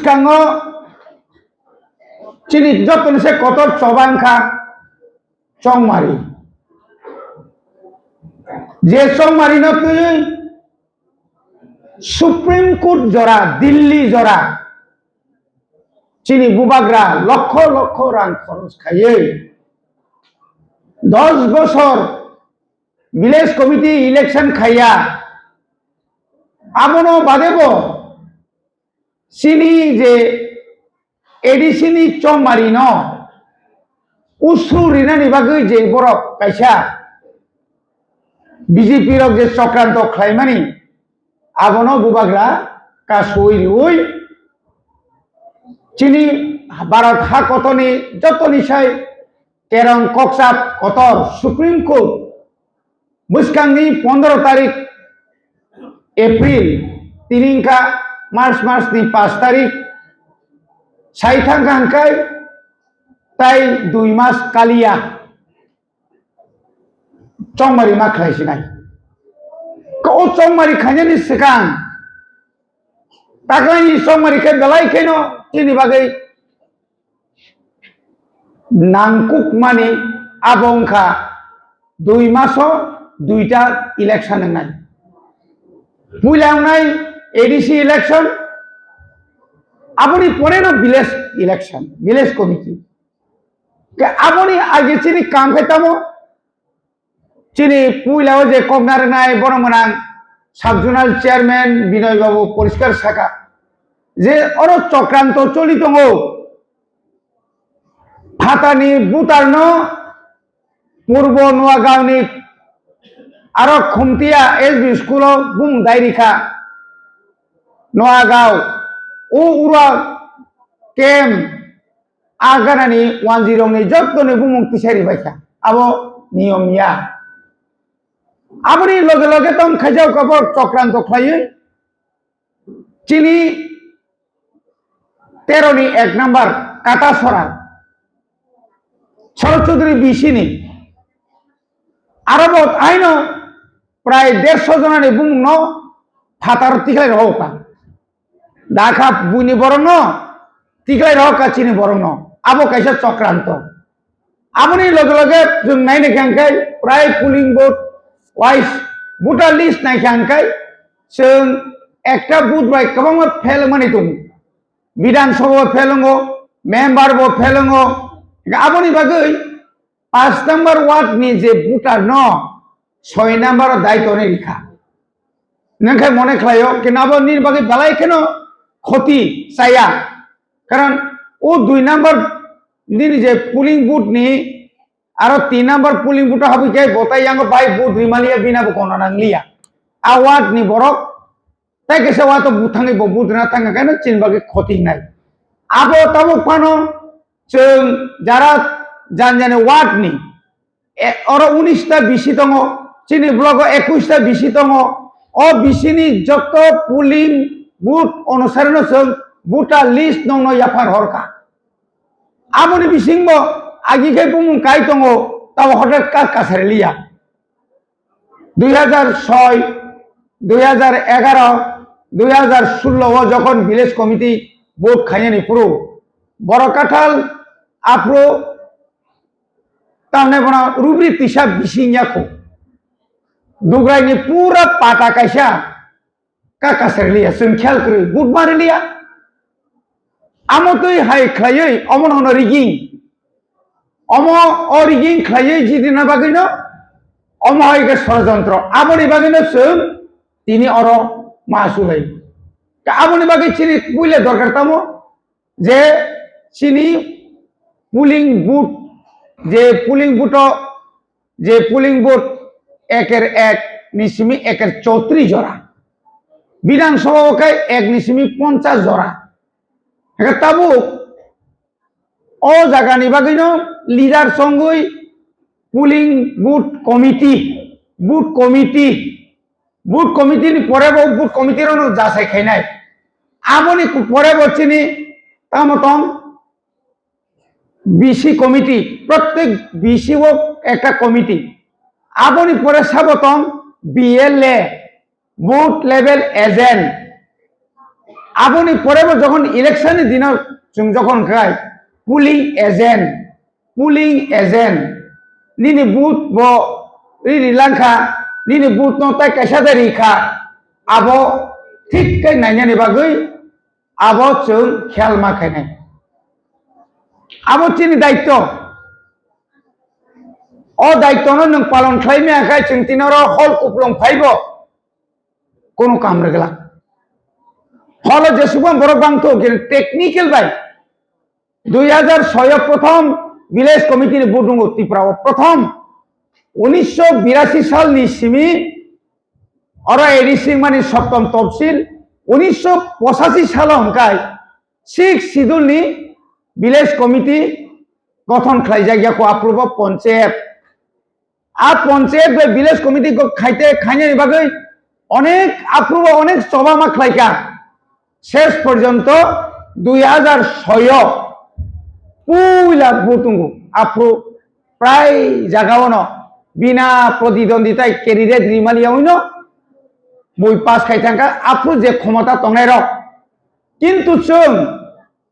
বুসকাঙ্গ চিনি যতন সে কত চবাংখা চংমারি যে চংমারি ন তুই সুপ্রিম কোর্ট জরা দিল্লি জরা চিনি বুবাগ্রা লক্ষ লক্ষ রাং খরচ খাইয়ে 10 বছর ভিলেজ কমিটি ইলেকশন খাইয়া আমনো বাদেব চিনি যে এডিসিনি চংমারি ন উসু রিনানি বাগৈ যে বরক কাইসা বিজেপি রক যে চক্রান্ত খাইমানি আবনো বুবাগ্রা কাসুই রুই চিনি ভারত হা কতনি যত নিশাই কেরং কক্সাপ কতর সুপ্রিম কোর্ট বুসকাংনি 15 তারিখ এপ্রিল তিনিংকা মার্চ ni 5 তারিখ সাইথাঙ্কা হাঙ্কাই তাই 2 মাস কালিয়া চংমারি মা খাইছিনাই ও চংমারি খাইনি সিকাং তাকাইনি চংমারি খাই বেলাই কেন চিনি বাগৈ নাংকুক মানে আবংখা 2 মাসও 2টা ইলেকশন নাই পুইলাং নাই এডিসি ইলেকশন আপনি পনেরো ভিলেজ ইলেকশন ভিলেজ কমিটি আপনি আগে চিনি কাম খাইতামো চিনি পুইলাও যে কগনার নাই বড়মনাং সাবজোনাল চেয়ারম্যান বিনয় বাবু পরিষ্কার শাখা যে অর চক্রান্ত চলিত ফাতানি বুতারন পূর্ব নোয়াগাঁওনি আরো খুমতিয়া এসবি স্কুল বুং দাইরিখা নোয়াগাঁও ও উড়া কেম আগানানি 10 ni যতনে বুমুং তিসারি বাইখা আবো নিয়মিয়া আপনি লগে লগে তং খাইজাও কবর চক্রান্ত খাইয়ে চিনি 13 ni 1 নাম্বার কাটা সরা শরৎ চৌধুরী বিশিনি আরবত আইনো প্রায় 150 জনানি বুমুং ন ফাতার তিখাই রহকা দাখা বুনি বরং তিখাই রহকা চিনি বরং আবো কাইসা চক্রান্ত আপনি লগে লগে जों नायनो खांखाय প্রায় polling booth wise voter list নাই খাंखाय जों একটা বুথ বাই কবং ফেল মানে তুমি বিধানসভা ফেলঙ্গ মেম্বার বো ফেলঙ্গ আপনি বাগৈ 5 নাম্বার ওয়ার্ড নি যে ভোটার ন 6 নাম্বার দায়িত্ব নে রেখা নখাই মনে খাইও কেন আবার নির্বাগে বেলায় কেন ক্ষতি চাইয়া কারণ ও 2 নাম্বার দিন যে পুলিং বুথ নি আর 3 নাম্বার পুলিং বুথ হবে কে বতাই আঙ্গ বাই বুথ রিমালিয়া বিনাবো কোন নাংলিয়া আওয়ার্ড নি বরক তাই কেসে ওয়া তো বুথাঙ্গে বুথ না থাঙ্গা কেন চিনবাগে ক্ষতি নাই আবো তাবো পানো जों যারা জানে ওয়ার্ড নি আর 19টা বিসি দङ চিনি ব্লক 21টা বিসি দङ ও বিসিনি যত পুলিং বুথ অনুসারে जों ভোটার লিস্ট নং ইয়াফার হরকা আপনি বিসিংব আগিকে বুমুং কাই দङ তাও হঠাৎ কাছারে লিয়া 2006 2011 2016 যখন ভিলেজ কমিটি ভোট খাইনি পুরো বড় কাঠাল আপ্রো তামনে বনা রুবরি তিসা বিসিংয়াখো দুগরাইনি পুরা পাটা কাইসা কাছারে লিয়া जों খেয়াল করি বুট মারি লিয়া আমতই হাই খাইयै অমন হন রিগিং অম অরিগিং খাইयै জিদিনা বাগিনো অম হইকে ষড়যন্ত্র আপনি বাগিনো जों তিনি অর মাসুলাই আপনি বাকি চিনি বুঝলে দরকার তামো যে চিনি পুলিং বুথ যে পুলিং বুথ যে পুলিং বুথ 1 নিসিমি 34 জোড়া বিধানসভা 1 নিসিমি 50 জোড়া তাবু ও জায়গানি বাগিনো লিডার সঙ্গই পুলিং বুথ কমিটি পরে বুথ কমিটির যাচাই খাই নাই আপনি পরে বলছিনি তামতং বিসি কমিটি প্রত্যেক বিসি ও একটা কমিটি আপনি পরে সাবতং BLA booth level agent aboni porebo যখন ইলেকশনের দিন जों যখন খাই পুলিং এজেন্ট নিনি booth bo ri langka nini buth no tai kaisa dari kha abo thik kai nainani bagui abo जों খেয়াল মাখাইনাই abo chini daitto o daitto no nung palon khlaime akai जों tinoro hol kuplong phaibo kono kam regla holo je subam borok bangto technical bai 2006 প্রথম village কমিটির বুটুঙ্গ ত্রিপুরা প্রথম 1982 সাল নিসিমি অরা ADC মানে সপ্তম তফসিল 1985 সাল হংকাই 6 শিডিউল নি ভিলেজ কমিটি গঠন খাইজাগিয়া কো অ্যাপ্রুভ পঞ্চায়েত আর পঞ্চায়েত বে ভিলেজ কমিটি কো খাইনে বাগৈ অনেক অ্যাপ্রুভ অনেক সভা মা খাইকা শেষ পর্যন্ত 2006 পুইলা বুটুঙ্গু আপ্রু প্রায় জাগাওনো বিনা প্রতিদ্বন্দ্বিতায় ক্যান্ডিডেট রিমালিয়া হইনো বই পাস খাইথাঙ্কা আপ্রু যে ক্ষমতা তংনাই রক কিন্তু जों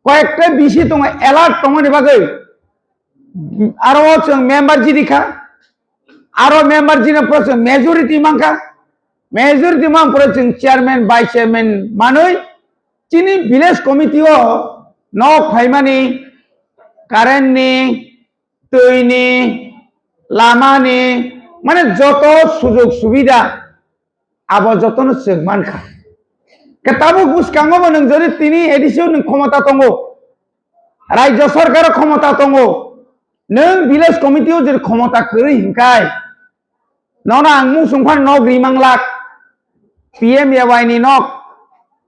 কয়েকটা বিষয় তং এলার্ট তংনি বাগৈ আরো जों মেম্বার জিদিখা আরো মেম্বার জিনা প্রশ্ন মেজরিটি মাংকা মেজরিটি মাং পরে जों চেয়ারম্যান ভাইস চেয়ারম্যান মানুই চিনি ভিলেজ কমিটিও নক ফাইমানি কারেন্ট নি তৈ নি লামা নি মানে যত সুযোগ সুবিধা আবো যতন जों মানখা কেতাবু বুসকাঙ্গো নং যদি তিনি এডিসিও নং ক্ষমতা তঙ্গো রাজ্য সরকার ক্ষমতা তঙ্গো নং ভিলেজ কমিটিও যে ক্ষমতা করি হিংকাই ননা আংমু সংফান নক রিমাংলাক পিএম এওয়াই নি নক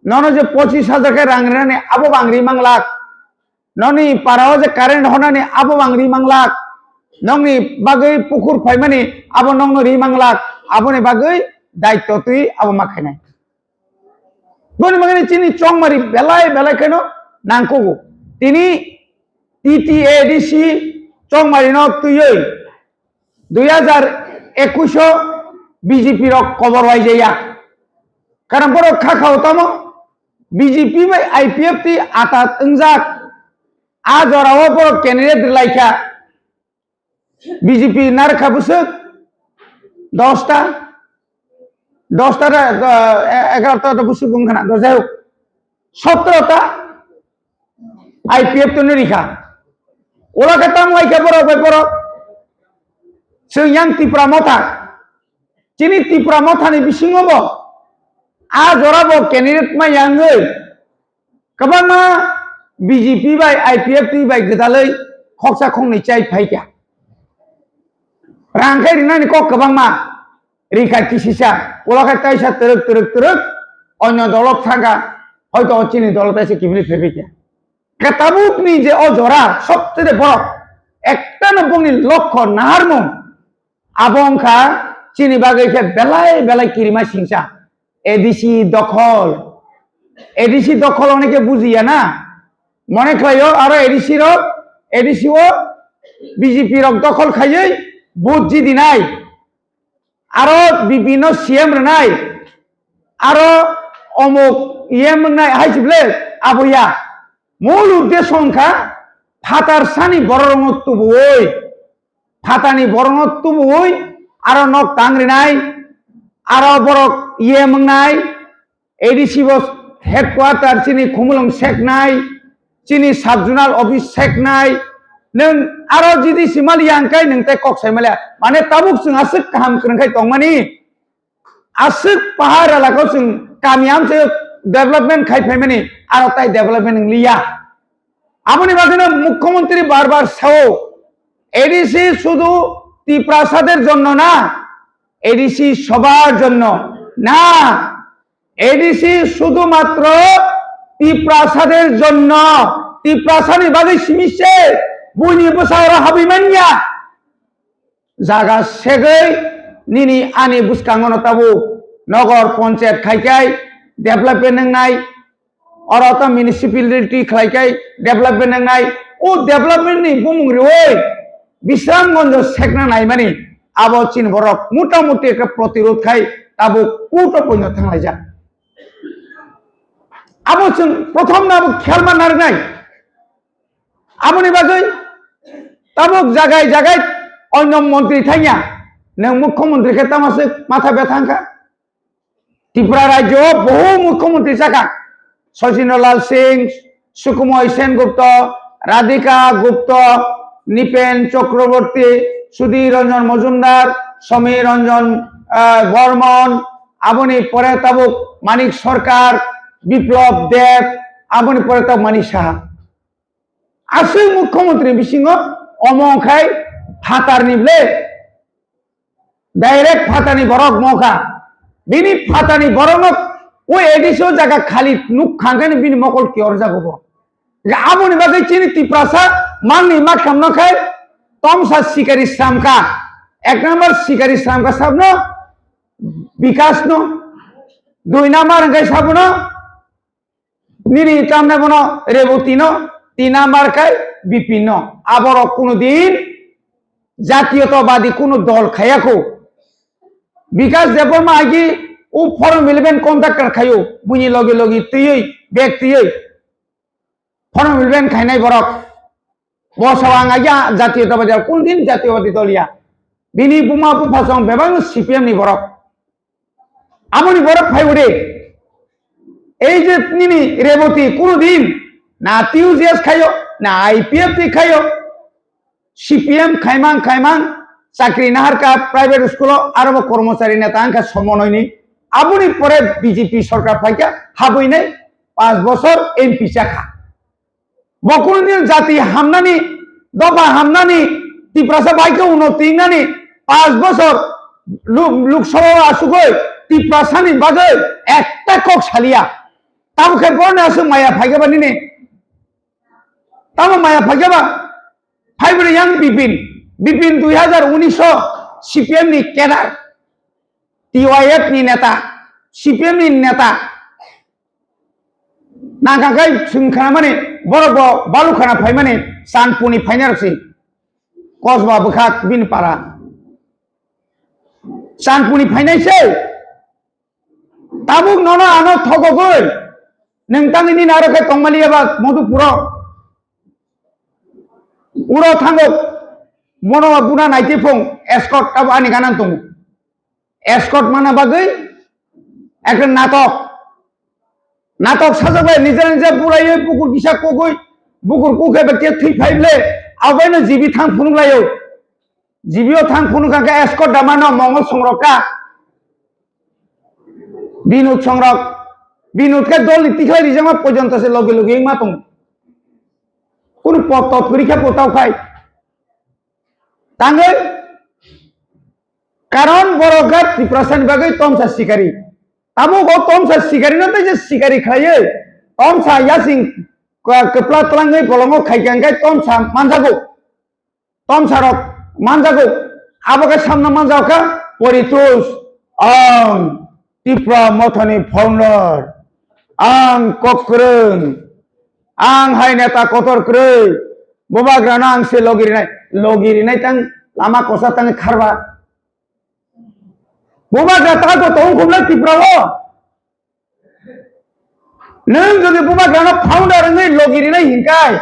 নন যে 25,000 কে রাংরানে আবো বাংরি মাংলাক ননি পারাও যে কারেন্ট হনানি আবো বাংরি মাংলাক নংনি বাগৈ পুকুর ফাইমানি আবো নং রি মাংলাক আবনি বাগৈ দায়িত্ব তুই আবো মাখাইনাই বনি মাগনি চিনি চংমারি বেলায় বেলায় কেন নাংকোগো তিনি টিটিএডিসি চংমারি নক তুই 2021 বিজেপি রক খবর হয় যাইয়া কারণ বড় খাখাও তামো বিজেপি বাই আইপিএফ টি আতাত ইংজাক আজ ওরাও বড় ক্যান্ডিডেট লাইকা বিজেপি নারখা বুসুক 10টা 11টা বুসুক গংখানা দজাও 17টা আইপিএফ তো নিরিখা ওরা কেতাম লাইকা বড় বাই বড় जों yang ত্রিপুরা মথা চিনি ত্রিপুরা মথানি বিসিংব आज ओराबो कैंडिडेट मा यांगै कबांमा बीजेपी बाय आईपीएफ टी बाय गदालै खक्सा खंनै चाइ फाइका रांखाय रिनानि क कबांमा रैखाथि सिसा ओलाखाय ताइसा तरक अन्य दलत थाका হয়তো অচিনি দলত এসে কিবলি ফেবিকা কেতাবুকনি যে অজরা সবচেয়ে বড় একটা নবংনি লক্ষ্য নাহারমু আবংখা চিনি বাগৈখে বেলায় বেলায় কিরিমা সিংসা এডিসি দখল অনেকে বুঝিয়া না মনে খাইও আর এডিসিও বিজেপি রক দখল খাইই বুথ জিদি নাই আরো বিভিন্ন সিএম নাই আরো অমুক ইএম নাই হাইছিবলে আবইয়া মূল উদ্দেশ্য সংখ্যা ফাতার সানি বড়রঙত্ব বই ফাতানি বড়রঙত্ব বই আরো নক টাংরি নাই আরো বড় ইএম নাই এডিসি বস হেডকোয়ার্টার চিনি খুমুলং শেখ নাই চিনি সাবজোনাল অফিস শেখ নাই नों आरो जिदि सिमाली आंखाय नोंथाय कक्साय माला माने ताबुक जों आसुक काम करनखाय दंमानि आसुक पाहार एलाकाव जों गामियाम से डेभलपमेंट खायफाय माने आरो ताय डेभलपमेंट लिया आबनि बागैनो मुख्यमंत्री बारबार सावो एडिसि শুধু ত্রিপ্রাসাদের জন্য না এডিসি সবার জন্য না এডিসি শুধুমাত্র ত্রিপ্রাসাদের জন্য ত্রিপ্রাসাদের বাদে সিমিছে বুনি বসারা হাবিমানিয়া জায়গা সেগৈ নিনি আনি বুসকাঙ্গন তাবু নগর পঞ্চায়েত খাইকাই ডেভেলপমেন্ট নাই অরতা মিউনিসিপ্যালিটি খাইকাই ডেভেলপমেন্ট নাই ও ডেভেলপমেন্ট নি বুমুংরি ওই বিশ্রামগঞ্জ সেকনা নাই মানে আবো চিন বরক মোটামুটি একটা প্রতিরোধ খাই তাবু কুটো পর্যন্ত থাকলাই যা abo जों प्रथम ना abo खेल मारनार नाय aboni bagoi tabuk jagai jagai अन्य मन्त्री थाइया नों मुख्यमंत्री के तमासे माथा बेथांखा त्रिपुरा राज्य बहु मुख्यमंत्री जाका सचिन्द्र लाल सिंह सुकुमय सेनगुप्त राधिका गुप्त निपेन चक्रवर्ती सुधीर रंजन मजुमदार समीर रंजन बर्मन आबनी परे ताबुक मानिक सरकार विप्लव देव आबनी परे ताबुक मानिक साहा आसै मुख्यमंत्री बिसिङाव अमंखाय फातार निबले डायरेक्ट फातानि बरक मौका बिनि फातानि बरनक ओ एडिसो जागा खाली नुक खांगानि बिनि मकल कियर जागोबो आबनि बागै चिनि तिप्रासा मांनि मा खामनखाय तमसा शिकारी श्रामका एक नंबर शिकारी श्रामका साबनो विकास नो दुई नंबर गाय साबनो निरि तामने बनो रेवती नो तीन नंबर काय बिपिन नो आबर कोनोदिन জাতীয়তাবাদী কোন দল খায়াকো বিকাশ দেববর্মা আগে ও ফর্ম মিলবেন কন্ট্রাক্টর খায়ো বুনি লগে লগে তুই ব্যক্তি ফর্ম মিলবেন খাইনাই বরক বসাওয়াং আগে জাতীয়তাবাদী কোন দিন জাতীয়বাদী দলিয়া বিনি বুমা বুফাসং বেবাং সিপিএম নি বরক আমনি বরক ফাইউরে এই যে নিনি রেবতী কোন দিন না টিউজিএস খায়ো না আইপিএফ টি খায়ো सीपीएम खाइमां खाइमां चाकरी नाहार का प्राइवेट स्कूल आरो कर्मचारी नेता आंखा समन्वयनि आबुनि परे बीजेपी सरकार फाइका हाबैनाय 5 बছর एमपी जाखा बकुनि जाति हामनानि दफा हामनानि तिप्रासा बाइके उन्नतिनानि 5 बছর लोकसभा आसुगै तिप्रासानि बागै एकटा कक सालिया ताबुखे बरने आसु माया फाइगाबा निने ताबु माया फाइगाबा फाइबर यांग बिपिन 2019 सीपीएम नि केडार टीवाईएफ नि नेता सीपीएम नि नेता नागागाय सुंखा माने बरब बालुखाना फाइ माने सानपुनि फाइनारसि कसबा बखा बिन पारा सानपुनि फाइनायसै ताबुक ननो आनो थगगै नोंतांनि नि नारखे तंमालियाबा मधुपुर उरो थांगो मनो बुना नाइते फुं एस्कॉट अब आनि गानान दङ एस्कॉट माना बागै एक नाटक साजाबाय निजे निजे बुरायै बुकुर किसा कगै बुकुर कुखे बेके थै फाइबले आवबायनो जिबि थां फुनुलायो जिबियो थां फुनुखाके एस्कॉट दामानो मंगल संरका बिनुत संरक बिनुत के दल नीतिखाय रिजामा पर्यन्त से लगे लगे मा दङ কোন পথ পরীক্ষা কোথাও খাই তাঙ্গে কারণ বড়গা ত্রিপ্রাসান বাগৈ তমসা শিকারী তাবো গো তমসা শিকারী নতে যে শিকারী খাইয়ে তমসা ইয়াসিং কপলা তলাঙ্গৈ বলঙ্গ খাইকাঙ্গাই তমসা মানজাগো তমসা রক মানজাগো আবকে সামনা মানজাওকা পরিতোষ আং ত্রিপুরা মথনি ফাউন্ডার आं कक्रों आं हाय नेता कतर क्रै बोबा ग्राना आं से लगिरिनाय तंग लामा कोसा तंग खारबा बोबा ग्राता को तंग खुमला तिप्राओ नों जदि बोबा ग्राना फाउंडार नै लगिरिनाय हिंकाय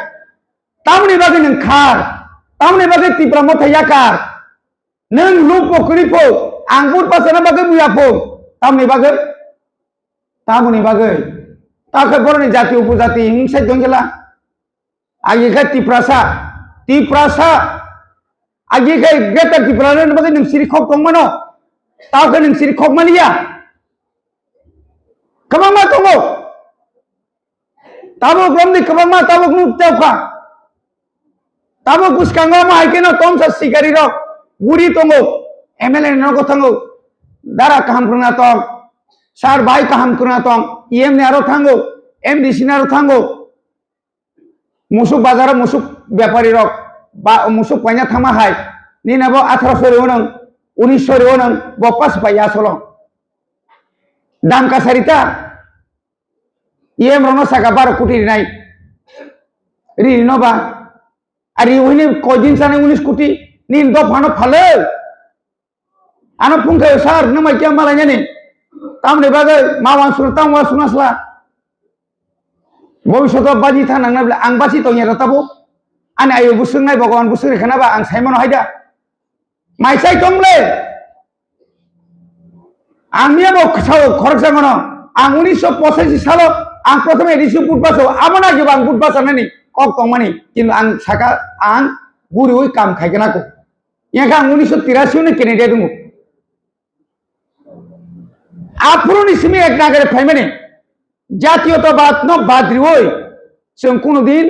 तामनि बागै नों खार तामनि बागै तिप्रा मथायाकार नों लुप पकरिफो आंगुर पासना बागै बुयाफो तामनि बागै ताके बरनि जाति उपजाति हिंसा दंगेला आगे का तिप्रासा आगे का गेटर तिप्राने बागै नों सिरि खक दंमोनो ताके नों सिरि खक मानिया कबामा दङो ताबो ग्रमनि कबामा ताबो नुक्तावखा ताबो गुसकांगा मा हाइकेनो तमसा सिगारि र गुरि दङो एमएलए नगो थांगो दारा काहाम खुना तम सार भाई काहाम खुना तम ईएम ने आरो थांगो एमडीसी ने आरो थांगो मुसुक बाजार मुसुक व्यापारी रक बा मुसुक पाइना थामा हाय नि नाबो 1800 रेवनों 1900 रेवनों बपास पाया सलो दाम का सरिता ईएम रनो साका 12 कोटी रिनाय रिनोबा आरि ओहिने कयदिन साने 19 कोटी निन द फानो फाले आनो फुंखे सार नमाय क्या मालायने तामने बागै मावान सुरतां वा सुनासला भविष्यत बाजी थानांनाब्ला आं बासि तंया रताबो आंनि आयु बुसुंनाय भगवान बुसुंनाय खानाबा आं साइमन हायदा माइसाय तंले आंनियाबो खरक जागोन आं 1985 सालाव आं प्रथम एडिसि बुटबासो आमोना गोबां बुटबास आननि कक तंमानि किन्तु आं साका आं गुरुयै काम खायगोनाखौ याखा आं 1983 नो केनेडिया दङ आफुरनि सिमी एक नागरे फाइमानि জাতীয়তাবাদ ন বাদ্রিওই जों কোনদিন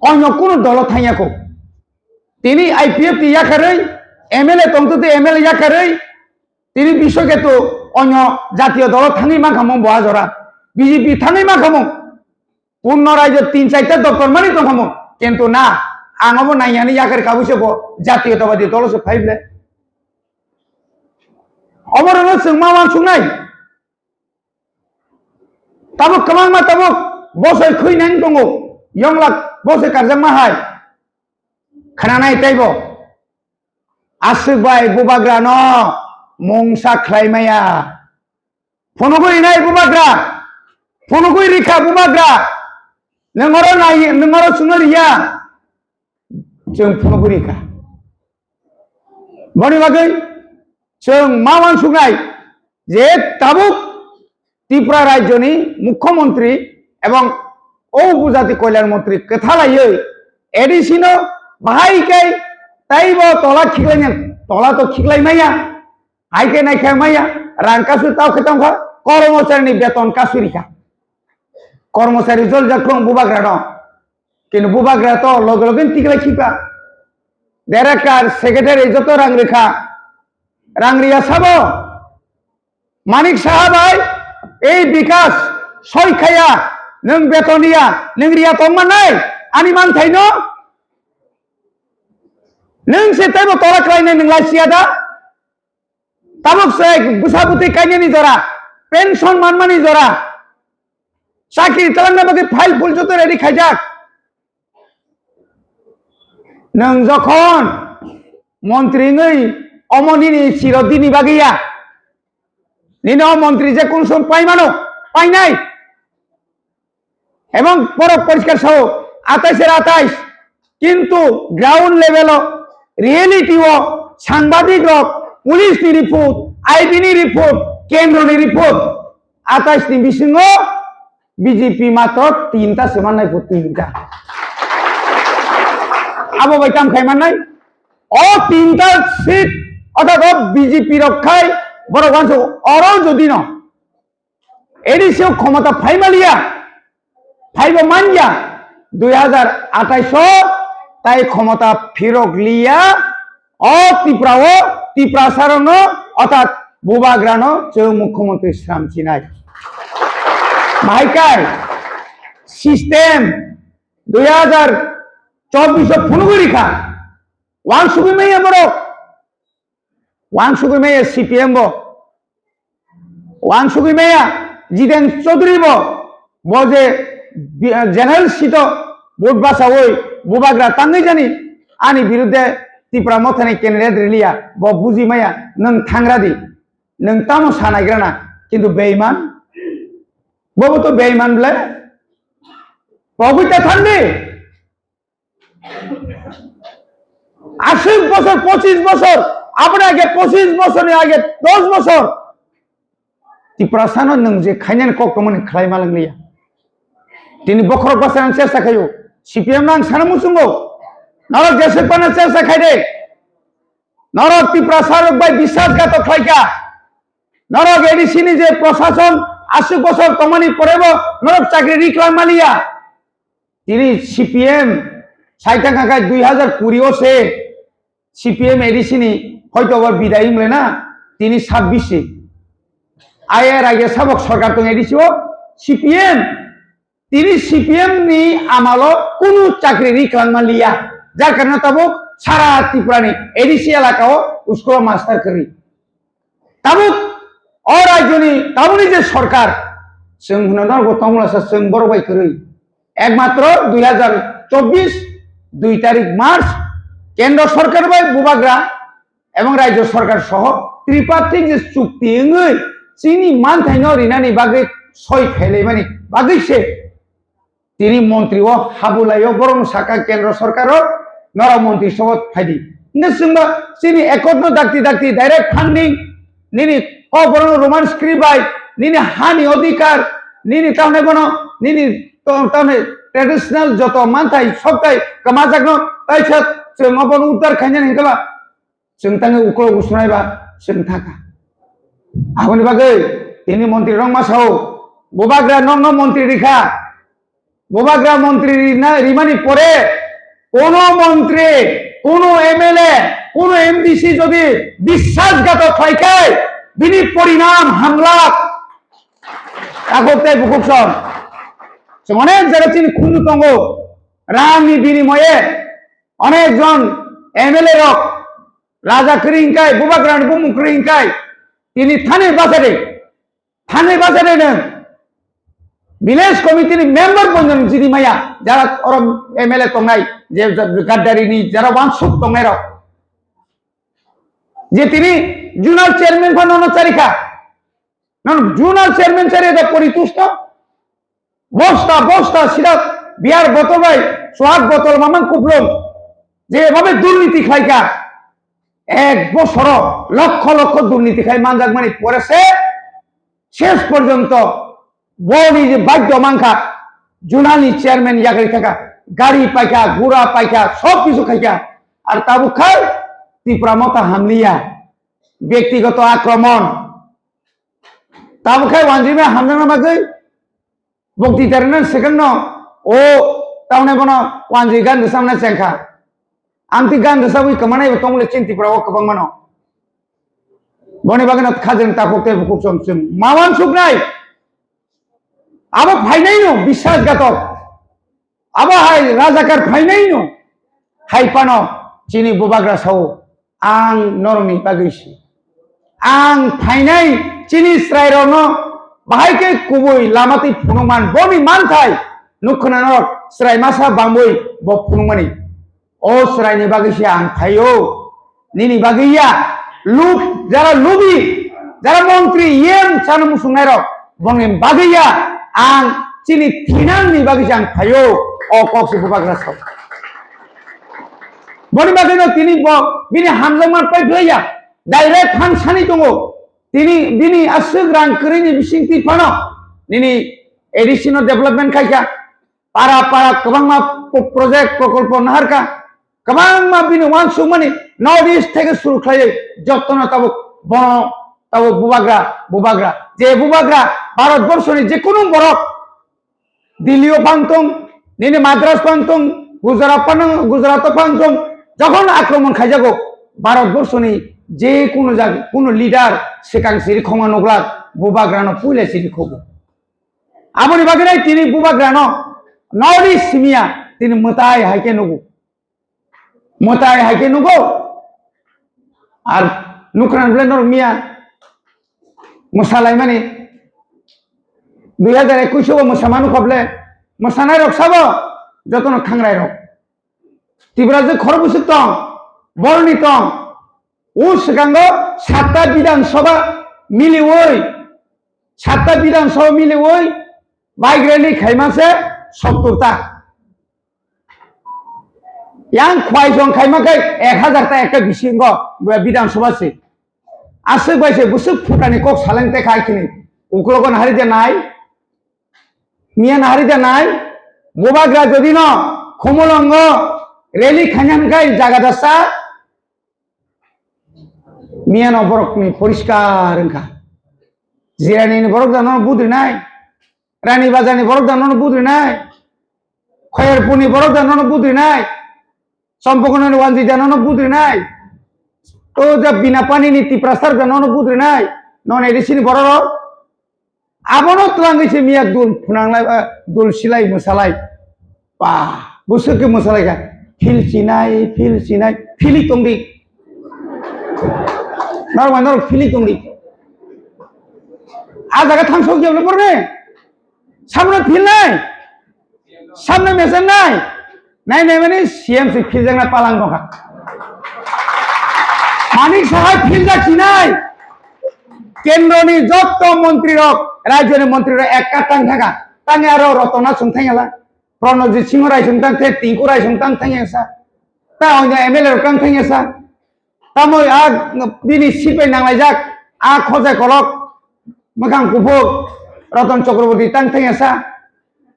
অন্য কোন দল থাইয়াকো তিনি আইপিএফ টি ইয়াকাरै এমএলএ তংততে এমএলএ ইয়াকাरै তিনি বিশ্বকে তো অন্য জাতীয় দল থাঙি মাখামং বহা জরা বিজেপি থাঙি মাখামং পূর্ণ রাজ্য 3-4টা দপ্তর মানি দংখামং কিন্তু না आंगबो नायनानै याकार काबुसे बो जातीयतावादी दलसो फाइबले अमरनो जों मावा सुंनाय ताबो कमां मा ताबो बसै खैनां दङ यंलाक बसै कारजां माहाय खोनानाय ताइबो आसुबाय बुबाग्रा न मंसा ख्लायमाया फनगुइ नाय बुबाग्रा फनगुइ रिखा बुबाग्रा नोंगरो नाय नोंगरो सुंगरिया जों फनगुइ रिखा बनि बागै जों मावां सुंनाय जे ताबुक त्रिपुरा राज्यनि मुख्यमंत्री एवं उपजाति कल्याण मंत्री कथालायै एडिसिनो बाहायकै ताइबो तला खिगलायन तला तो खिगलायमाया हायके नायखामाया रांकासु ताव खतांखा कर्मचारीनि बेतन कासुरिखा कर्मचारी जल जाख्लं बुबाग्रा दं किन्तु बुबाग्रा तो लगे लगे तिगलाय खिपा डाइरेक्टर सेक्रेटारि जत रांरेखा रांरिया साबो मानिक साहाबाय এই বিকাশ সয়খায়া नों बेतनिया नों रिया तंमानाय आनि मानथाय न नों सेतायबो तला क्लायनाय नों लासिया दा ताबुक से बुसाबुति कायनायनि जरा पेन्सन मानमानि जरा साख्रि खालामनो बागै फाइल फुल जत रेडि खायजाक नों जखन मन्त्रिङै अमनिनि चिरदिनि बागैया निनो मंत्री जे कोन सम पाइमानो पाइनाय एवं परक परिष्कार सह 28 किन्तु ग्राउंड लेवल रियलिटी सांबादिक पुलिस नि रिपोर्ट आईबी नि रिपोर्ट केंद्र नि रिपोर्ट 28 नि बिसिङो बीजेपी मात्र 3टा सेमाननाय 3टा आबो बाय काम खायमाननाय ओ 3टा सीट अर्थात बीजेपी रखाय बड़ गांसो अरो जदि न एडिसियो क्षमता फाइमालिया फाइव मानिया 2028 ताई क्षमता फिरक लिया अ त्रिपुरा सारण अर्थात बुबाग्रान जों मुख्यमंत्री श्रामचिनाय माइकाय सिस्टेम 2024 फुनुगुरिखा वां सुबिमेया बड़ वांसुगुमेया सीपीएम बो वांसुगुमेया जिदेन चौधरी बो बजे जनरल सीट वोट बासावै बुबाग्रा तांगै जानि आनि बिरुद्धे त्रिपुरा मथानि कैंडिडेट रिलिया बो बुजिमाया नों थांग्रादि नों तामो सानायग्राना किन्तु बेईमान बबो तो बेईमान ब्ले बबुता थांदि 80 বছর 25 বছর अपने आगे 25 বছর आगे 10 বছর त्रिपुरा सानो नों जे खायनान कक्टमनि खलायमा लंलिया दिनै बखर बासान चेष्टा खायो सीपीएम नां सानो मुसुंगो नरक जेसेपाना चेष्टा खायदे नरक त्रिपुरा सारक बाय विश्वासघातक खायका नरक एडिसिनि जे प्रशासन 80 বছর तमानि परेबो नरक चाकरी रिक्लामालिया दिनै सीपीएम साइटांगा 2020 से सीपीएम एडिसिनि হয়তো আবার বিদায় মেনা তিনি 26 আয়ের আগে সবক সরকার তো এডিসিও सीपीएम তিনি सीपीएम নি আমালো কোনো চাকরি রিক্লামা লিয়া যার কারণে তাবুক সারা ত্রিপুরানি এডিসি এলাকাও স্কুল মাস্টার করি তাবুক ও রাজ্যনি তাবুনি যে সরকার जों হনদার গতমলাসা जों বড়বাই করি একমাত্র 2024 2 তারিখ মার্চ কেন্দ্র সরকার বাই বুবাগ্রা एवं राज्य सरकार सह त्रिपाक्षिक जे चुक्ति चीनी मानथायनो रिनानि बागै सय खायलायमानि बागैसे তিনি মন্ত্রী ও হাবুলাইও বরং সাকা কেন্দ্র সরকারের নর মন্ত্রী সবত ফাইদি কিন্তু তিনি একত্র ডাক্তি ডাক্তি ডাইরেক্ট ফান্ডিং নিনি অবরণ রোমান স্ক্রিবাই নিনি হানি অধিকার নিনি তাহলে বনো নিনি তাহলে ট্রেডিশনাল যত মানথাই সবটাই কামা জাগনো তাইছত जों माबन उद्धार खायनो हेंगाबा जों ताङो उखल गुसुनायबा जों थाखा आगोनि बागै তিনি মন্ত্রী রং মাসাও বোবাগ্রা নং মন্ত্রী রেখা বোবাগ্রা মন্ত্রী রিমানি পরে কোন মন্ত্রী কোন এমএলএ কোন এমডিসি যদি বিশ্বাসঘাতক হয় বিনি পরিণাম হামলা আগতে বুকুকসন অনেক জায়গা চিনি খুন্দু তঙ্গ রামনি বিনিময়ে অনেকজন এমএলএ রক রাজা করিংকাই বুবাগ্রান বুমু করিংকাই তিনি থানের বাজারে নেন ভিলেজ কমিটির মেম্বার বন্ধন যিনি মাইয়া যারা ওরা এমএলএ তংনাই যে গাদ্দারিনি যারা ওয়ানসুক তংনাই রক যে তিনি জুনাল চেয়ারম্যান ফান চারিখা জুনাল চেয়ারম্যান চারিয়ে পরিতুষ্ট বস্তা সিরা বিয়ার বোতল ভাই সোহাগ বোতল মামান কুপলম যেভাবে দুর্নীতি খাইকা এক বছর লক্ষ লক্ষ দুর্নীতি খাই মানজাক মানে পড়েছে শেষ পর্যন্ত বনি যে বাধ্য মাংখা জুনালি চেয়ারম্যান ইয়াগারি থাকা গাড়ি পাইকা ঘোড়া পাইকা সব কিছু খাইকা আর তাবু খাই ত্রিপুরা মতা হামলিয়া ব্যক্তিগত আক্রমণ তাবু খাই ওয়ানজিমে হামলার মাঝে বক্তৃতার সেকেন্ড ও তাহলে বনো ওয়ানজি গান সামনে চেংখা आंती गान दसाबी कमाने तंगले चिंती पड़ा वो कबंग मनो बने बागन खाजन ताकोते बुकुक समसम मावान सुगनाय अब फाइ नहीं नो विश्वासघातक अब हाय राजाकार फाइ नहीं नो हाय पानो चिनी बुबाग्रा साव आं नरमी बागैसि आं फाइनाय चिनी स्रायरनो बाहायके कुबुय लामाति फुनुमान बनि मानथाय नुखना नरक स्राय मासा बांबुय ब फुनुमानि ओ सरायनि बागैसि आं फायो निनि बागैया लुब जारा लुबि जारा मंत्री येम सान मुसुंनाय रक बंनि बागैया आं चिनि थिनांनि बागैसि आं फायो ओ कक्सि बुबाग्रा साव बनि बागैनो तिनि बिनि हामजामान पाइफैया डाइरेक्ट फांसानि दङ तिनि बिनि आसुग रां करिनि बिसिंति फानो निनि एडिशनल डेभलपमेन्ट खायका पारा पारा गोबां प्रोजेक्ट प्रकल्प नाहारका गोबां बिनि वान सुमानि नर्थ इस्ट থেকে শুরু খায় যতন তাবো বন তাবো বুবাগ্রা যে বুবাগ্রা ভারতবর্ষের যে কোনো বরফ দিল্লিও পান্তং নিনি মাদ্রাস পান্তং গুজরাট পান্তং যখন আক্রমণ খাই যাগো ভারতবর্ষের যে কোনো জায়গা কোনো লিডার সেখান সিরি ক্ষমা নগলা বুবাগ্রানো পুইলে সিরি খবো আমনি বাগেরাই তিনি বুবাগ্রানো নর্থ ইস্ট সিমিয়া তিনি মতাই হাইকে নগো मोताय हाइके नुगो और नुकरान ब्ले नर मिया मोसालाय माने 2021 मोसामानु खबले मोसानाय रक साबो जतन खांराय रक तिब्रा जे खरबुसु तं बरनि तं उ सिगांगो 7टा विधानसभा मिलिवै 7टा विधानसभा मिलिवै बाइग्रेनि खाइमासे 70टा yang khwai jong khai ma kai 1000 ta ekta bisingo bidan sabha se ase baise busuk phutani kok saleng te khai kini ukrogon hari de nai mian hari de nai bobagra jodi no khomolongo reli khanyan kai jaga dasa mian oborok ni poriskar engka jirani ni borok dano budri nai rani bazani borok dano budri nai khoyerpuni borok dano budri nai সম্পূর্ণ ওয়ানজি জানানো বুদ্রি নাই তো যা বিনা পানি নীতি প্রসার জানানো বুদ্রি নাই নন এডিসিনি বড় আবনো তোলাঙ্গিছে মিয়া দুল ফুনাংলাই দুল সিলাই মশালাই পা বুসুকে মশালাই গা ফিল চিনাই ফিলি তংদি নর ফিলি তংদি আ জায়গা থাংসো যেবলে পড়বে সামনে ফিল নাই সামনে মেসেজ নাই নাই নাই মানে সিএম সি ফিল জানা পালাং নকা মানিক সহায় ফিল যাচ্ছি নাই কেন্দ্রনি যত মন্ত্রী রক রাজ্যের মন্ত্রীরা এক কাটাং থাকা তাঙ্গে আরো রতনা সুংথাই গেলা Pronojit Singo Raisung Tang Te Tingku Raisung Tang Tang Yasa Ta Onya MLA Kang Tang Yasa Tamoy Bini Sipe Nang Lajak Khojai Kolok Makang Kupuk Ratan Chakraborty Tang Tang Yasa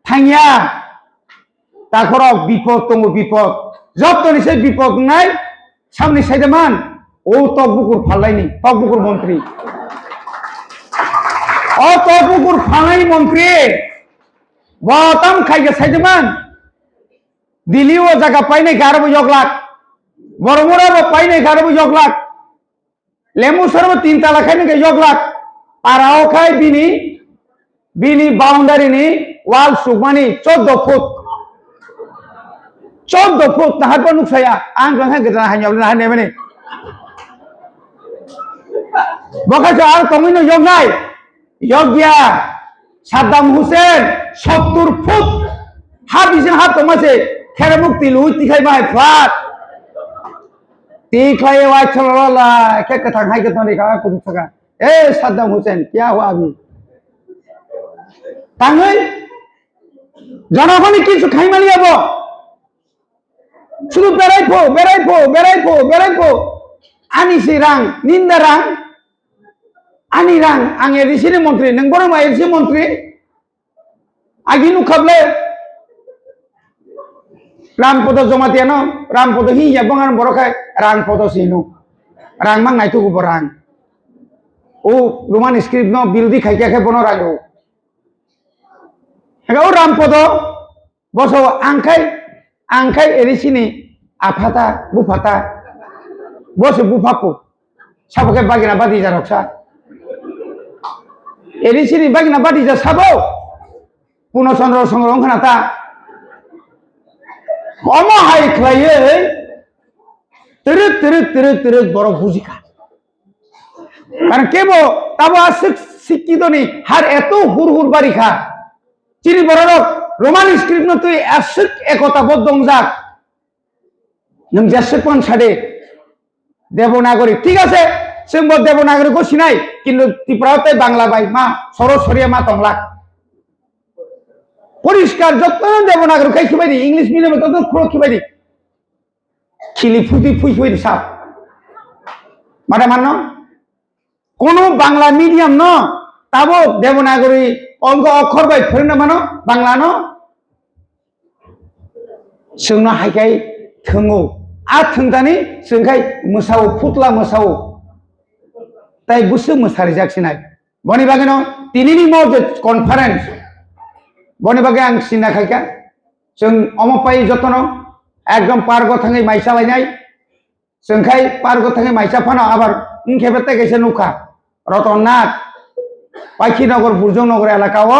Tangya Takorok Bipod Tongo Bipod Jobtoni Se Bipod Nai Samni Saidaman O Tokbukur Phalaini Tokbukur Montri O Tokbukur Phalaini Montri Botam Khaiga Saidaman Dili o jaga paine 11 joglak Boromora bo paine 11 joglak Lemusar bo 3 tala khaine ke joglak Parao khai bini boundary ni wall sukmani 14 foot 14 foot nahat bo nuksaya ang jang gedana hanyol na hane mani Bokhaja ar tomino jognai Yogya Saddam Hussein 70 foot Habisin hat tomase Keramukti lui tikai mai flat tikai wa chalala ke kathang hai ke toni ka kum saka Saddam Hussein kya hua abhi tangai janagoni kichu khai mali abo শুধু বেরাইফো ani sirang nindarang ani rang ang edisini mantri nang borong ma edisi mantri aginu khable Rampodo Jomatiano Rampodo hi ya bongan borokai Rampodo sinu rang mang nai tu borang o roman script no bildi khai ke bono rago Ega o Rampodo boso angkai edisini apata bufata boso bufapu sabake bagina badi jaroksa edisini bagina badi ja sabo puno chandra songrong khanata Oma hai klaye terut borok bujika karan kebo tabo asik sikidoni har eto hur barikha chiri borok roman script no tui asik ekota boddongjak nang jasepon sade Devanagari ঠিক আছে সিংহ দেবনাগরী কো Sinai কিন্তু ত্রিপুরাতে Bangla by মা সরসরিয়া মা তংলাক পরিষ্কার যত্ন দেবনাগরী খাই খিবাইদি English মিডিয়ামে তত খুঁড়ো খিবাইদি খিলি ফুটি ফুই সাপ মানে মান কোন বাংলা মিডিয়াম ন তাবো দেবনাগরী অঙ্ক অক্ষর বাই ফেরনা মানো বাংলা ন जोंनो हायखाय थोंगौ आ थोंदानि जोंखाय मोसावो फुटला मोसावो ताई बुसु मोसारि जाखिनाय बनि बागेनो दिनैनि मजे कनफारेन्स बनि बागे आं सिना खायखा जों अमपाय जतन एकदम पार्ग थाङै माइसा लायनाय जोंखाय पार्ग थाङै माइसा फाना आबार उनखेबेते गैसे नुखा रतननाथ पाखिनगर बुरजनगर एलाकाव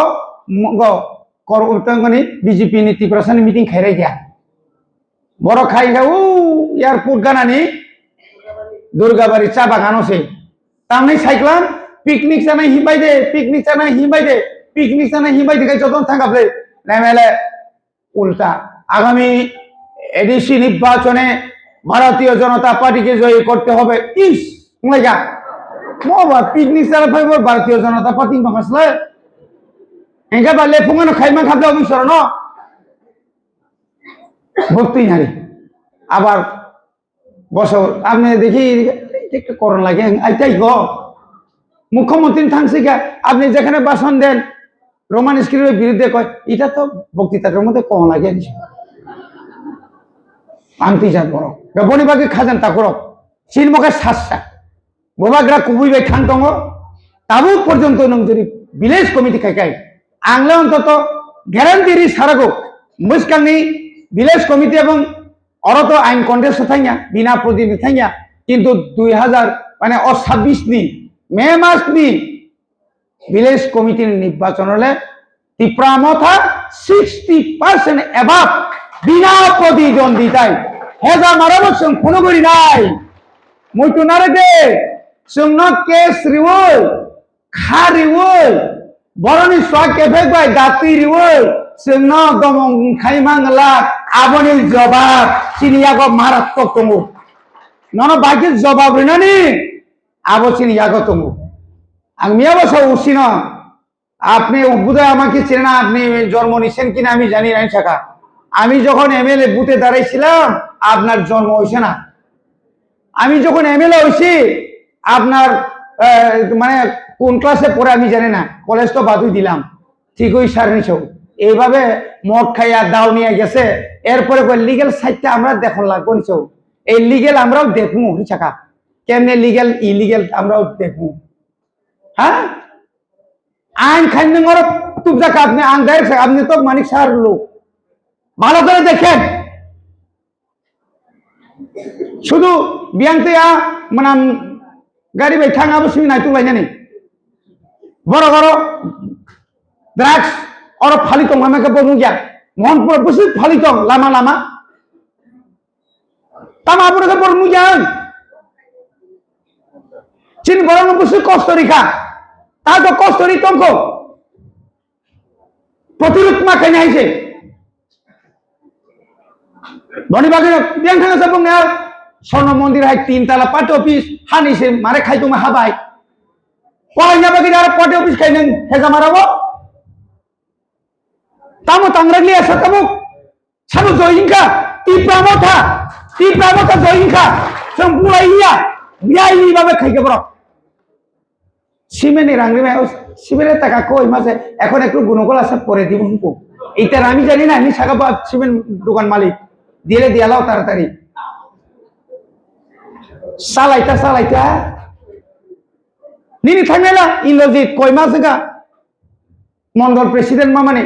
कर उतंगनि बीजेपी नि त्रिपुरासानि मिटिं खायराय गया बरो खायगा उ एयारपोर्ट गानानि दुर्गाबारि चा बागानोसै तामनै साइक्लाम पिकनिक जानाय हिबायदे पिकनिक जानाय हिबायदे गाय जतन थांगाबले नायमेले उल्टा आगामी एडिसि निर्वाचने भारतीय जनता पार्टी के जय करते হবে ইস লাগা मोबा पिकनिक जाना फाइबो भारतीय जनता पार्टी माखासले एंगा बाले फुंगानो खायमा खाबले अबिसर न भक्ति नारी আবার বসো আপনি দেখি একটু করণ লাগে আইতাই গো মুখ্যমন্ত্রী থাকছে আপনি যেখানে ভাষণ দেন রোমান স্ক্রিপ্টের বিরুদ্ধে কয় এটা তো বক্তৃতার মধ্যে কম লাগে আনতে যান বড় বনিবাগে খাজান তা করো সিনমকে সাতটা বোবাগ্রা কুবুইবাই খান দङ তাবু পর্যন্ত নং যদি ভিলেজ কমিটি খাইকাই আংলে অন্তত গ্যারান্টি সারাগো মুসকাংনি ভিলেজ কমিটি এবং অরত আইন কন্টেস্ট থাইয়া বিনা প্রতিনিধি থাইয়া কিন্তু 2000 মানে 26 নি মে মাস নি ভিলেজ কমিটির নির্বাচন হলে ত্রিপুরা মথা 60% এবাব বিনা প্রতিদ্বন্দ্বিতায় হেজা মারাবসং কোনো করি নাই মইতো নারে দে जोंनो केस रिवल खा रिवल बरनि स्वा केफे बाय दाति रिवल जोंनो दमं खाइमांगला आबनि जवाब सिनियागो मारात्मक दङो ननो बाकी जवाब रिनानि आबो सिनियागो दङो आं मियाबो सौ उसिनो আপনি বোধহয় আমাকে চেনেন না, আপনি জন্ম নিচ্ছেন কিনা আমি জানি না শাখা। আমি যখন এমএলএ বুথে দাঁড়াইছিলাম আপনার জন্ম হয়েছে না। আমি যখন এমএলএ হয়েছি আপনার মানে কোন ক্লাসে পড়ে আমি জানি না, কলেজ তো বাদই দিলাম, ঠিক ওই সার নিছেও এইভাবে মদ খাইয়া দাও নিয়ে গেছে। এরপরে লিগেল সাইডটা আমরা দেখুন লাগবো নিছেও, এই লিগেল আমরাও দেখবো শাখা, কেমনে লিগেল ইলিগেল আমরাও দেখবো। হ্যাঁ, আইন খাইন তুবজাক আপনি আইন ডাইরেক্ট, আপনি তো মানিক সার লোক, ভালো করে দেখেন। শুধু বিয়াংতে মানে গাড়ি বাই থাঙা বসে নাই তুলাই জানি বড় বড় ড্রাগস আর ফালিত আমাকে বলুন গিয়া মন পড়ে বসে ফালিত লামা লামা তামা আপনাকে বলুন যান চিন বড় বসে কষ্টরি খা তা তো কষ্টরি তঙ্ক প্রতিরোধ মাখাই নাইছে ধনীবাগের বিয়াং থাঙা সব স্বর্ণ মন্দির হাই 3 তলা পার্টি অফিস হানিছে মারে খাই তুমি হাবাই পড়াই যাবে কি আর পার্টি অফিস খাই নেন হেজা মারাবো তামো তাংরাগলি আছে তামো সামু জয়িংকা টিপ্রামথা জয়িংকা সম্পুরাইয়া বিয়াইনি ভাবে খাইকে বড় সিমেনি রাংরি মাই সিমেনের টাকা কই মাসে এখন একটু গুণগোল আছে পরে দিব হুকু এইটার আমি জানি না, আমি সাকা সিমেন্ট দোকান মালিক দিলে দিয়ালাও তাড়াতাড়ি সালাইতা নিনি থামেলা ইন্দ্রজিৎ কই মাস গা মন্ডল প্রেসিডেন্ট মামানে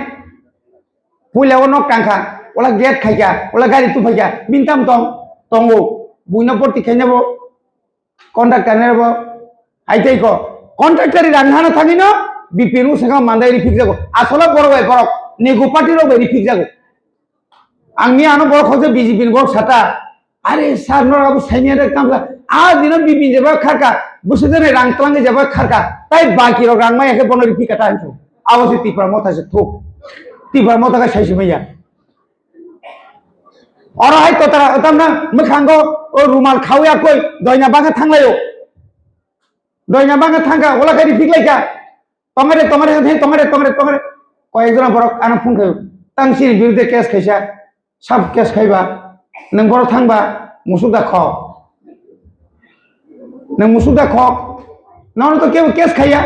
পুইলা ও নক টাঙ্কা ওলা গেট খাইকা ওলা গাড়ি তু ফাইকা বিনতাম তঙ্গো বুইনা পড়তি খাই যাব কন্ট্রাক্টর নেব আইতাই ক কন্ট্রাক্টরি রান্নানো থাকি না বিপিএন সেখানে মান্দাই রিফিক যাবো আসলে বড় ভাই বড় নেগো পার্টিরও রিফিক যাবো আমি আনো বড় খোঁজে বিজেপির বড় সাটা আরে স্যার নরাবু সাইনিয়ারের কামলা আর দিন বিপিন যাবো খারকা বসে জনে রাংতলাঙ্গে যাবো খারকা তাই বাকি রাংমাই একে বড় রিফিক কাটা আনছো আওয়াজে টিপার মত আছে থোক টিপার মত আছে সাইসি মাইয়া और हाय तो तरा तमना मखांगो ओ रुमाल खावया कोई दयना बागा थांगलायो दयना बागा थांगा ओला गाड़ी फिगलाइका तमरे कयजना बरक आना फुं खायो तांसिनि बिरुद्धे केस खायसा सब केस खायबा नों बर थांबा मुसुदा ख नों मुसुदा ख नों तो केव केस खाया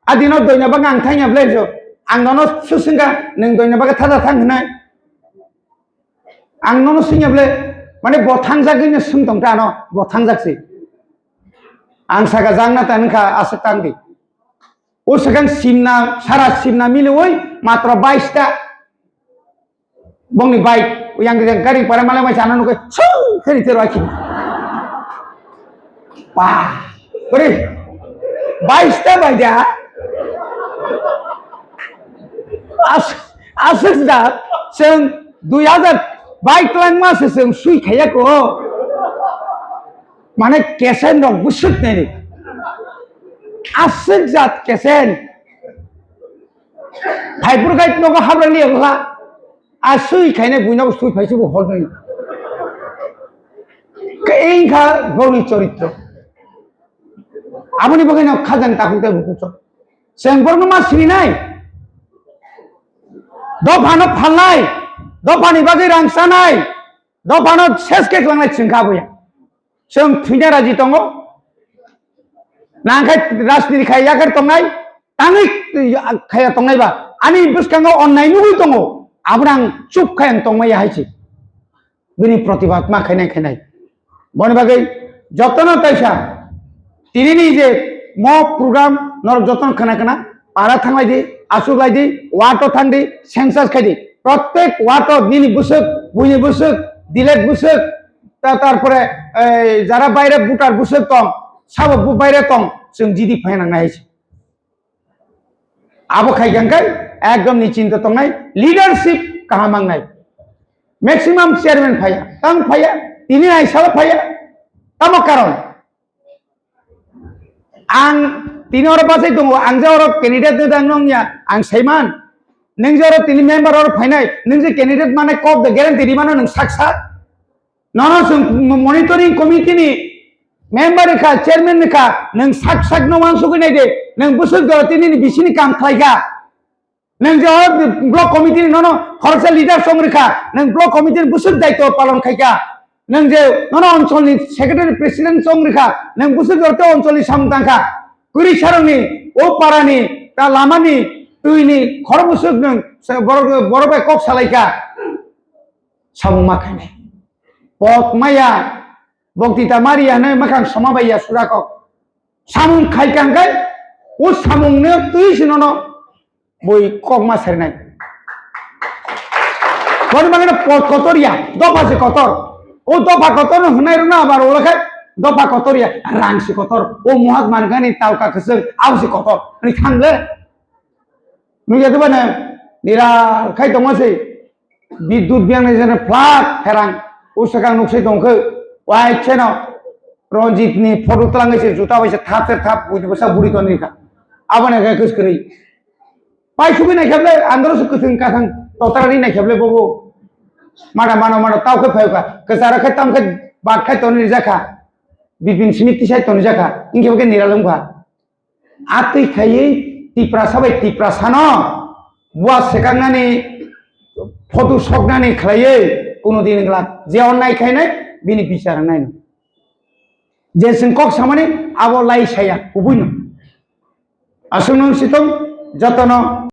आदिनो दयना बागा आं थांया ब्लेजो आं ननो सुसिंगा नों दयना बागा थादा थांगनाय आं ननो सिङाब्ले माने बथां जागैनो सोंदों दा न बथां जागसै आं सागा जांना तानखा आसे तांदि ओ सगां सिमना सारा सिमना मिले ओइ मात्र 22 टा बंगनि बाइक yang गाड़ी पारा माले मा जाना नुके सौ खरि तेरो आखि पा ओरे 22 टा बाइदा आसे दा जों 2000 बाइक लांग मासे जों सुइ खायाको माने केसेन दं बुसुत नेनि आसक जात केसेन भाइपुर गाइड नगो हाब्रानि होला आ सुइ खायने बुइनाव सुइ फाइसेबो हर नै केइखा गौरी चरित्र आबुनि बगाइनाव खाजान ताकुते बुकुस जों बरनो मासिनि नाय दफानो फाननाय दफानि बागै रांसानाय दफानो सेसके लांनाय चिंखाबोया जों थुइना राजि दङ नांखाय राजनीति खायाखै दंनाय ताङै खाया दंनायबा आनि बुसखाङाव अननाय नुगै दङ आब्रां चुप खायन दंमाया हायसि बिनि प्रतिबाद मा खायनाय बनि बागै जतन ताइसा तिनिनि जे म प्रग्राम नर जतन खाना पारा थांलाय दि आसुलाय दि वाटो थांदि सेंसास खायदि प्रत्येक वाटो दिनि बुसुक बुइनि बुसुक दिलेट बुसुक तारपरे जारा बायरे बुटार बुसुक दं साबो बायरे दं जों जिदि फायनांनाय आबो खायगांखाय एकदम निचिन्त दंनाय लिडारशिप काहामांनाय मैक्सिमाम चेयरमैन फाया तां फाया तिनि आइसाबो फाया तामो कारण आं तिनि और बासै दङ आं जे और कैंडिडेट दं नंया आं सैमान नों जे और तिनि मेम्बर और फायनाय नों जे कैंडिडेट माने कब द ग्यारेंटी दिमानो नों साक्सा ननो जों मनिटरिं कमिटिनि मेम्बर का चेयरमैन का नों साक नो मानसुगैनाय दे नों बोसोर गलतीनि बिसिनि काम खालायगा नों जो ब्लक कमिटिनि नन खरसा लिडार संरैखा नों ब्लक कमिटिनि बोसोर दायित्व पालन खायगा नों जे नन ओनसोलनि सेक्रेटारि प्रेसिडेन्ट संरैखा नों बोसोर गलती ओनसोलनि सामदांखा गुरि सारंनि ओ पारानि दा लामानि दैनि खर बोसोर नों बर' बाय कक सालायगा सामु माखायनाय पक माया बक्तिता मारियानो माखां समाबाया सुराकक सामुं खायखांखाय ओ सामुंनो तुइसिननो बय कक मासारनाय कोन माने कतरिया दफा से कतर ओ दफा कतर होनाय रना आबार ओलाखाय दफा कतरिया रांसि कतर ओ महात्मा गांधी तावका कसों आवसि कतर नि थांले नुयाथ बाने निरा खाय दंगासै विद्युत बियांनाय जने फ्लाट फेरां उसकां नुक्सै दंखो वाइ चेनो रंजितनि फटो तलांगैसे जुता बायसे थाप बुदिबसा बुरि तनिखा आबाने गाय कसकरै पाइ सुबि नायखाबले आंदरस कथों काथां ततारानि नायखाबले बबो माडा मानो तावखै फायका कसाराखै तामखै बाखै तनि जाखा बिपिन समिति साय तनि जाखा इंखेबके निरालंखा आतै खायै तिप्रा साबाय तिप्रा सानो बुआ सेकांनानि फटो सकनानि खालायै कोनो दिन ग्ला जेवन नायखायनाय बिनि बिचार नायनो जेसिं कक सामानि आबो लाइसाया उबुइनो असुनं सितम जतन